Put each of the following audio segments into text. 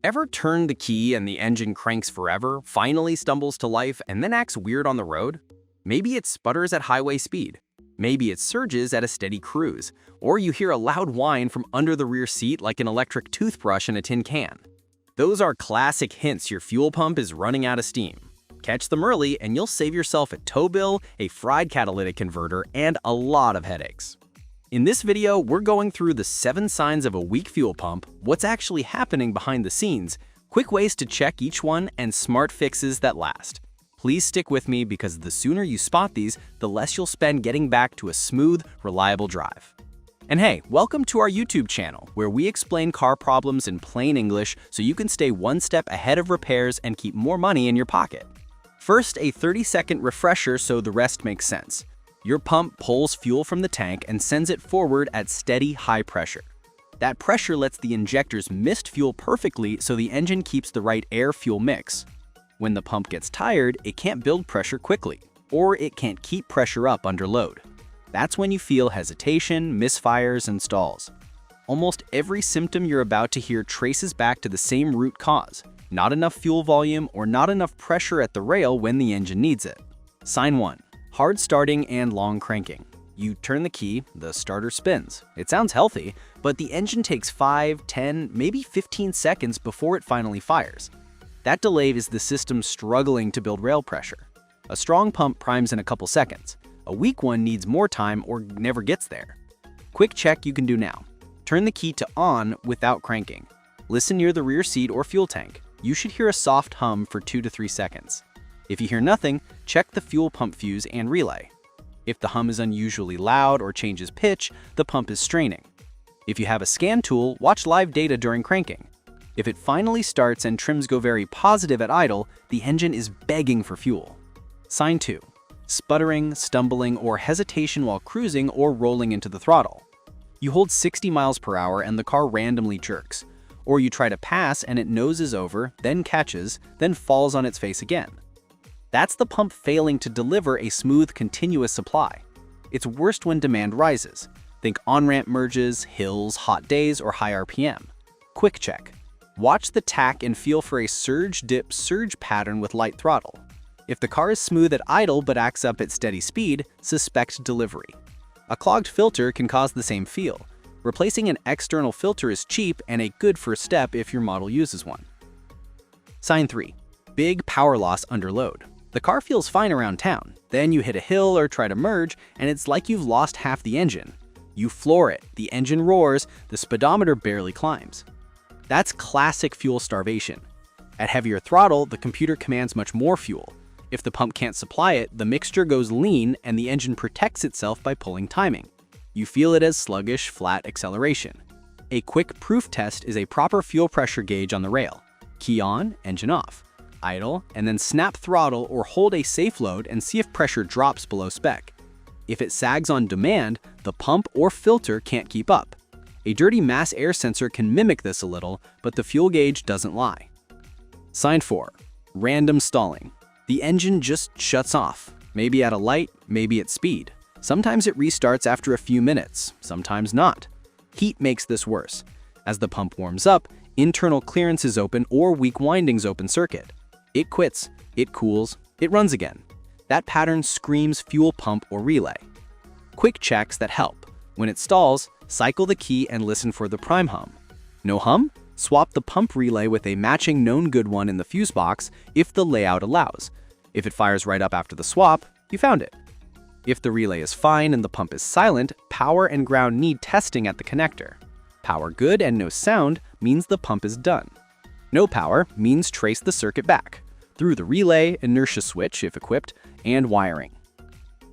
Ever turn the key and the engine cranks forever, finally stumbles to life, and then acts weird on the road? Maybe it sputters at highway speed. Maybe it surges at a steady cruise. Or you hear a loud whine from under the rear seat like an electric toothbrush in a tin can. Those are classic hints your fuel pump is running out of steam. Catch them early and you'll save yourself a tow bill, a fried catalytic converter, and a lot of headaches. In this video, we're going through the 7 signs of a weak fuel pump, what's actually happening behind the scenes, quick ways to check each one, and smart fixes that last. Please stick with me because the sooner you spot these, the less you'll spend getting back to a smooth, reliable drive. And hey, welcome to our YouTube channel, where we explain car problems in plain English so you can stay one step ahead of repairs and keep more money in your pocket. First, a 30-second refresher so the rest makes sense. Your pump pulls fuel from the tank and sends it forward at steady, high pressure. That pressure lets the injectors mist fuel perfectly so the engine keeps the right air-fuel mix. When the pump gets tired, it can't build pressure quickly, or it can't keep pressure up under load. That's when you feel hesitation, misfires, and stalls. Almost every symptom you're about to hear traces back to the same root cause: not enough fuel volume or not enough pressure at the rail when the engine needs it. Sign 1. Hard starting and long cranking. You turn the key, the starter spins. It sounds healthy, but the engine takes 5, 10, maybe 15 seconds before it finally fires. That delay is the system struggling to build rail pressure. A strong pump primes in a couple seconds. A weak one needs more time or never gets there. Quick check you can do now. Turn the key to on without cranking. Listen near the rear seat or fuel tank. You should hear a soft hum for 2 to 3 seconds. If you hear nothing, check the fuel pump fuse and relay. If the hum is unusually loud or changes pitch, the pump is straining. If you have a scan tool, watch live data during cranking. If it finally starts and trims go very positive at idle, the engine is begging for fuel. Sign 2. Sputtering, stumbling, or hesitation while cruising or rolling into the throttle. You hold 60 miles per hour and the car randomly jerks. Or you try to pass and it noses over, then catches, then falls on its face again. That's the pump failing to deliver a smooth, continuous supply. It's worst when demand rises. Think on-ramp merges, hills, hot days, or high RPM. Quick check. Watch the tach and feel for a surge-dip-surge pattern with light throttle. If the car is smooth at idle but acts up at steady speed, suspect delivery. A clogged filter can cause the same feel. Replacing an external filter is cheap and a good first step if your model uses one. Sign 3. Big power loss under load. The car feels fine around town. Then you hit a hill or try to merge, and it's like you've lost half the engine. You floor it, the engine roars, the speedometer barely climbs. That's classic fuel starvation. At heavier throttle, the computer commands much more fuel. If the pump can't supply it, the mixture goes lean and the engine protects itself by pulling timing. You feel it as sluggish, flat acceleration. A quick proof test is a proper fuel pressure gauge on the rail. Key on, engine off. Idle, and then snap throttle or hold a safe load and see if pressure drops below spec. If it sags on demand, the pump or filter can't keep up. A dirty mass air sensor can mimic this a little, but the fuel gauge doesn't lie. Sign 4. Random stalling. The engine just shuts off, maybe at a light, maybe at speed. Sometimes it restarts after a few minutes, sometimes not. Heat makes this worse. As the pump warms up, internal clearance is open or weak windings open circuit. It quits, it cools, it runs again. That pattern screams fuel pump or relay. Quick checks that help. When it stalls, cycle the key and listen for the prime hum. No hum? Swap the pump relay with a matching known good one in the fuse box if the layout allows. If it fires right up after the swap, you found it. If the relay is fine and the pump is silent, power and ground need testing at the connector. Power good and no sound means the pump is done. No power means trace the circuit back through the relay, inertia switch if equipped, and wiring.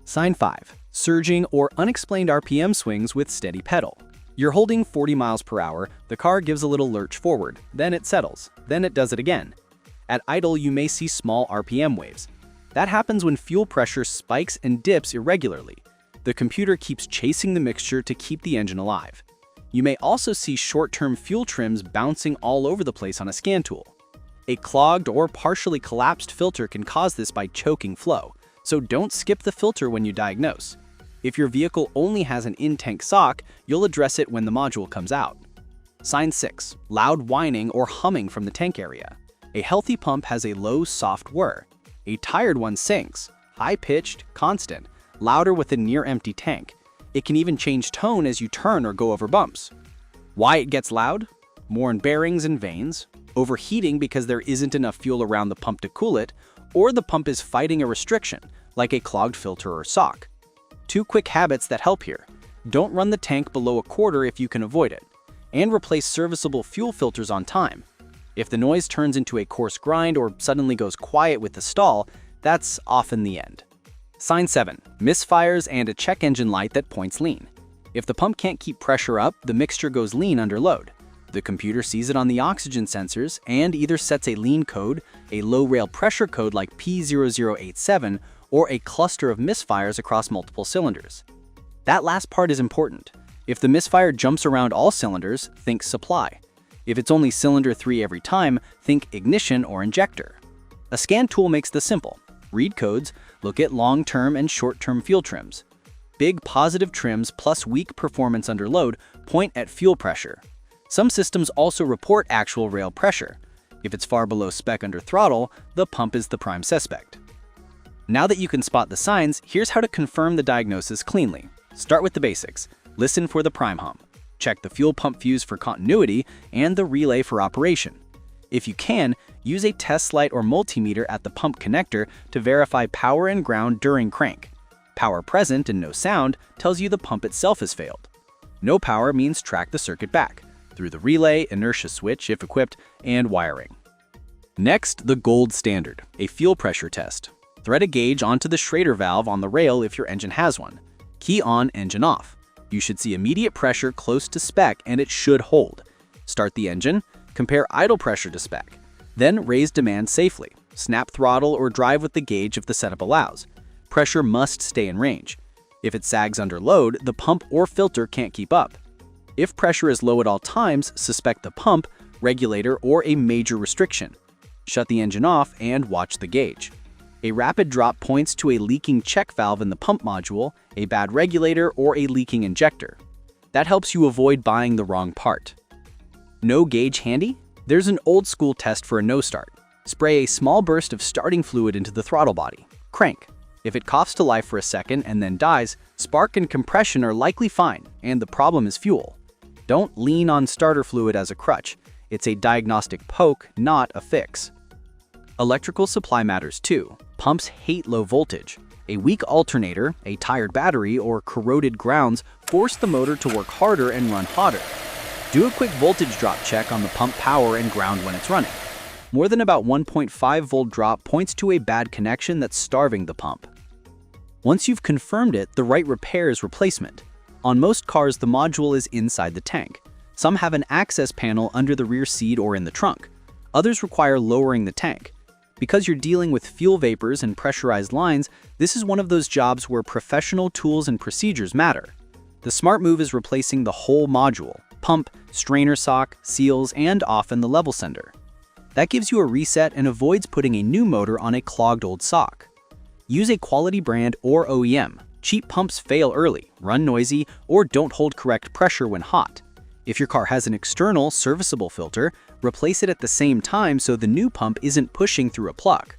Sign 5. Surging or unexplained RPM swings with steady pedal. You're holding 40 miles per hour, the car gives a little lurch forward, then it settles, then it does it again. At idle, you may see small RPM waves. That happens when fuel pressure spikes and dips irregularly. The computer keeps chasing the mixture to keep the engine alive. You may also see short-term fuel trims bouncing all over the place on a scan tool. A clogged or partially collapsed filter can cause this by choking flow, so don't skip the filter when you diagnose. If your vehicle only has an in-tank sock, you'll address it when the module comes out. Sign 6. Loud whining or humming from the tank area. A healthy pump has a low, soft whir. A tired one sinks, high-pitched, constant, louder with a near-empty tank. It can even change tone as you turn or go over bumps. Why it gets loud? More in bearings and vanes, overheating because there isn't enough fuel around the pump to cool it, or the pump is fighting a restriction, like a clogged filter or sock. 2 quick habits that help here. Don't run the tank below a quarter if you can avoid it, and replace serviceable fuel filters on time. If the noise turns into a coarse grind or suddenly goes quiet with the stall, that's often the end. Sign 7. Misfires and a check engine light that points lean. If the pump can't keep pressure up, the mixture goes lean under load. The computer sees it on the oxygen sensors and either sets a lean code, a low rail pressure code like P0087, or a cluster of misfires across multiple cylinders. That last part is important. If the misfire jumps around all cylinders, think supply. If it's only cylinder 3 every time, think ignition or injector. A scan tool makes this simple. Read codes, look at long-term and short-term fuel trims. Big positive trims plus weak performance under load point at fuel pressure. Some systems also report actual rail pressure. If it's far below spec under throttle, the pump is the prime suspect. Now that you can spot the signs, here's how to confirm the diagnosis cleanly. Start with the basics. Listen for the prime hum. Check the fuel pump fuse for continuity and the relay for operation. If you can, use a test light or multimeter at the pump connector to verify power and ground during crank. Power present and no sound tells you the pump itself has failed. No power means track the circuit back through the relay, inertia switch if equipped, and wiring. Next, the gold standard, a fuel pressure test. Thread a gauge onto the Schrader valve on the rail if your engine has one. Key on, engine off. You should see immediate pressure close to spec and it should hold. Start the engine, compare idle pressure to spec. Then raise demand safely. Snap throttle or drive with the gauge if the setup allows. Pressure must stay in range. If it sags under load, the pump or filter can't keep up. If pressure is low at all times, suspect the pump, regulator, or a major restriction. Shut the engine off and watch the gauge. A rapid drop points to a leaking check valve in the pump module, a bad regulator, or a leaking injector. That helps you avoid buying the wrong part. No gauge handy? There's an old school test for a no start. Spray a small burst of starting fluid into the throttle body. Crank. If it coughs to life for a second and then dies, spark and compression are likely fine, and the problem is fuel. Don't lean on starter fluid as a crutch. It's a diagnostic poke, not a fix. Electrical supply matters too. Pumps hate low voltage. A weak alternator, a tired battery, or corroded grounds force the motor to work harder and run hotter. Do a quick voltage drop check on the pump power and ground when it's running. More than about 1.5 volt drop points to a bad connection that's starving the pump. Once you've confirmed it, the right repair is replacement. On most cars, the module is inside the tank. Some have an access panel under the rear seat or in the trunk. Others require lowering the tank. Because you're dealing with fuel vapors and pressurized lines, this is one of those jobs where professional tools and procedures matter. The smart move is replacing the whole module: pump, strainer sock, seals, and often the level sender. That gives you a reset and avoids putting a new motor on a clogged old sock. Use a quality brand or OEM. Cheap pumps fail early, run noisy, or don't hold correct pressure when hot. If your car has an external, serviceable filter, replace it at the same time so the new pump isn't pushing through a plug.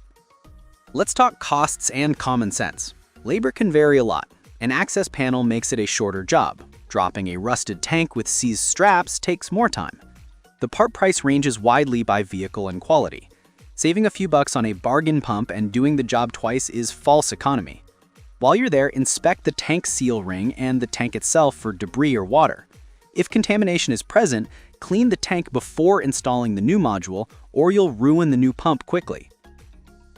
Let's talk costs and common sense. Labor can vary a lot. An access panel makes it a shorter job. Dropping a rusted tank with seized straps takes more time. The part price ranges widely by vehicle and quality. Saving a few bucks on a bargain pump and doing the job twice is false economy. While you're there, inspect the tank seal ring and the tank itself for debris or water. If contamination is present, clean the tank before installing the new module, or you'll ruin the new pump quickly.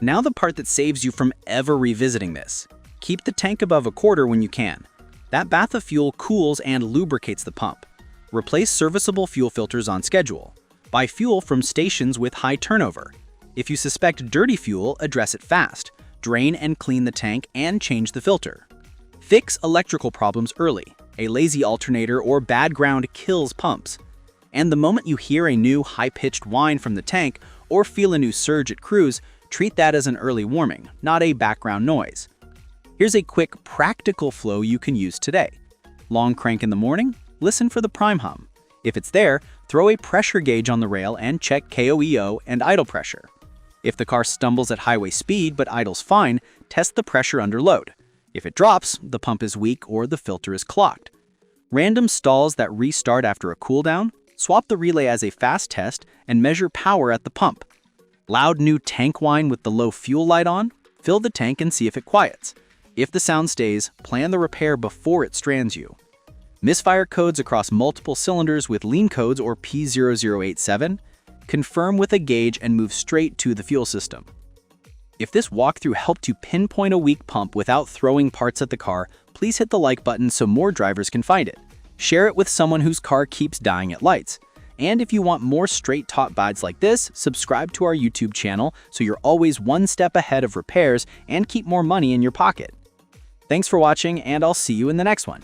Now the part that saves you from ever revisiting this. Keep the tank above a quarter when you can. That bath of fuel cools and lubricates the pump. Replace serviceable fuel filters on schedule. Buy fuel from stations with high turnover. If you suspect dirty fuel, address it fast. Drain and clean the tank and change the filter. Fix electrical problems early. A lazy alternator or bad ground kills pumps. And the moment you hear a new high-pitched whine from the tank or feel a new surge at cruise, treat that as an early warning, not a background noise. Here's a quick, practical flow you can use today. Long crank in the morning, listen for the prime hum. If it's there, throw a pressure gauge on the rail and check KOEO and idle pressure. If the car stumbles at highway speed but idles fine, test the pressure under load. If it drops, the pump is weak or the filter is clogged. Random stalls that restart after a cooldown, swap the relay as a fast test and measure power at the pump. Loud new tank whine with the low fuel light on, fill the tank and see if it quiets. If the sound stays, plan the repair before it strands you. Misfire codes across multiple cylinders with lean codes or P0087, confirm with a gauge and move straight to the fuel system. If this walkthrough helped you pinpoint a weak pump without throwing parts at the car, please hit the like button so more drivers can find it. Share it with someone whose car keeps dying at lights. And if you want more straight talk guides like this, subscribe to our YouTube channel so you're always one step ahead of repairs and keep more money in your pocket. Thanks for watching, and I'll see you in the next one.